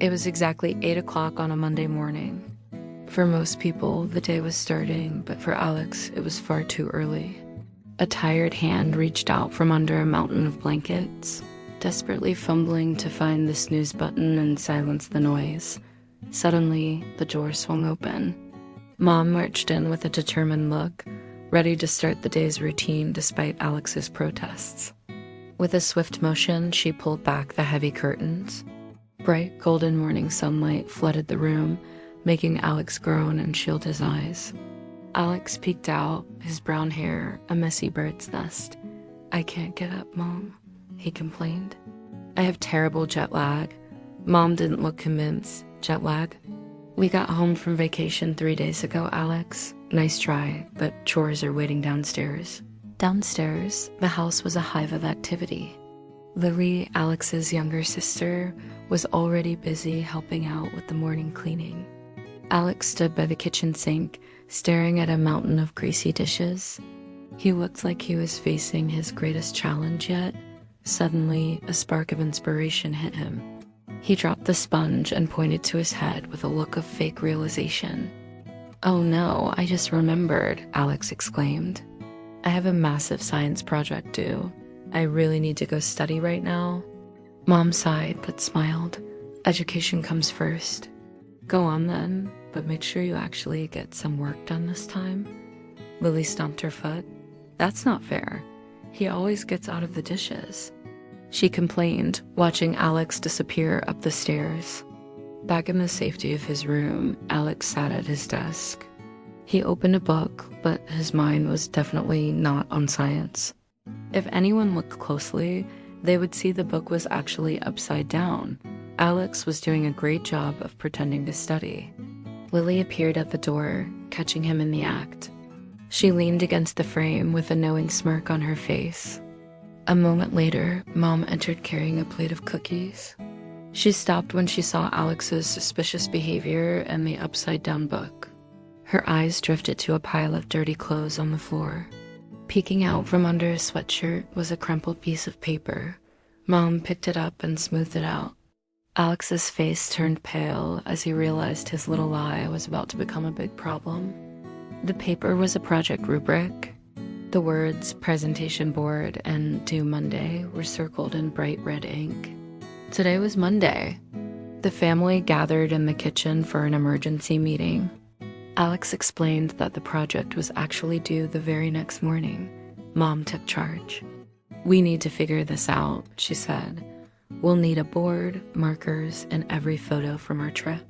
It was exactly 8 o'clock on a Monday morning. For most people, the day was starting, but for Alex, it was far too early. A tired hand reached out from under a mountain of blankets, desperately fumbling to find the snooze button and silence the noise. Suddenly, the door swung open. Mom marched in with a determined look, ready to start the day's routine despite Alex's protests. With a swift motion, she pulled back the heavy curtains. Bright golden morning sunlight flooded the room, making Alex groan and shield his eyes. Alex peeked out, his brown hair a messy bird's nest. "I can't get up, Mom," he complained. "I have terrible jet lag." Mom didn't look convinced. "Jet lag? We got home from vacation 3 days ago, Alex. Nice try, but chores are waiting downstairs." Downstairs, the house was a hive of activity. Lily, Alex's younger sister, was already busy helping out with the morning cleaning. Alex stood by the kitchen sink, staring at a mountain of greasy dishes. He looked like he was facing his greatest challenge yet. Suddenly, a spark of inspiration hit him. He dropped the sponge and pointed to his head with a look of fake realization. "Oh no, I just remembered," Alex exclaimed. "I have a massive science project due. I really need to go study right now." Mom sighed but smiled. "Education comes first." "Go on then, but make sure you actually get some work done this time." Lily stomped her foot. "That's not fair. He always gets out of the dishes," she complained, watching Alex disappear up the stairs. Back in the safety of his room, Alex sat at his desk. He opened a book, but his mind was definitely not on science. If anyone looked closely, they would see the book was actually upside down. Alex was doing a great job of pretending to study. Lily appeared at the door, catching him in the act. She leaned against the frame with a knowing smirk on her face. A moment later, Mom entered carrying a plate of cookies. She stopped when she saw Alex's suspicious behavior and the upside-down book. Her eyes drifted to a pile of dirty clothes on the floor. Peeking out from under a sweatshirt was a crumpled piece of paper. Mom picked it up and smoothed it out. Alex's face turned pale as he realized his little lie was about to become a big problem. The paper was a project rubric. The words "presentation board" and "due Monday" were circled in bright red ink. Today was Monday. The family gathered in the kitchen for an emergency meeting. Alex explained that the project was actually due the very next morning. Mom took charge. "We need to figure this out," she said. "We'll need a board, markers, and every photo from our trip."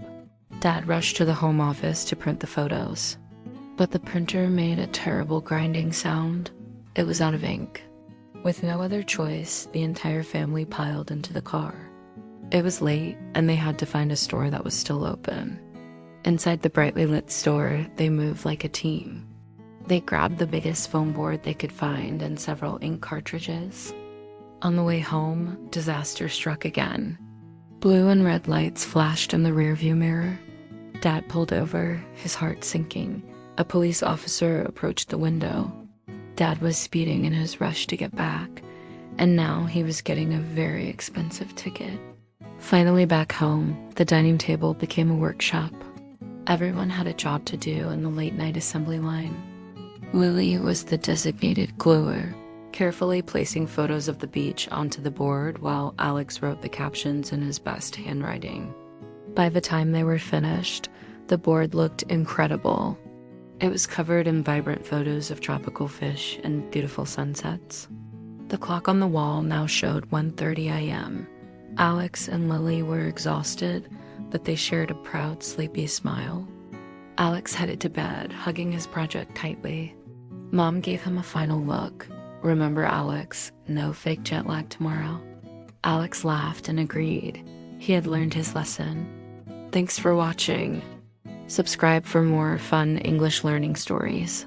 Dad rushed to the home office to print the photos. But the printer made a terrible grinding sound. It was out of ink. With no other choice, the entire family piled into the car. It was late, and they had to find a store that was still open. Inside the brightly lit store, they moved like a team. They grabbed the biggest foam board they could find and several ink cartridges. On the way home, disaster struck again. Blue and red lights flashed in the rearview mirror. Dad pulled over, his heart sinking. A police officer approached the window. Dad was speeding in his rush to get back, and now he was getting a very expensive ticket. Finally back home, the dining table became a workshop. Everyone had a job to do in the late-night assembly line. Lily was the designated gluer, carefully placing photos of the beach onto the board while Alex wrote the captions in his best handwriting. By the time they were finished, the board looked incredible. It was covered in vibrant photos of tropical fish and beautiful sunsets. The clock on the wall now showed 1:30 a.m. Alex and Lily were exhausted, but they shared a proud, sleepy smile. Alex headed to bed, hugging his project tightly. Mom gave him a final look. "Remember, Alex, no fake jet lag tomorrow." Alex laughed and agreed. He had learned his lesson. Thanks for watching. Subscribe for more fun English learning stories.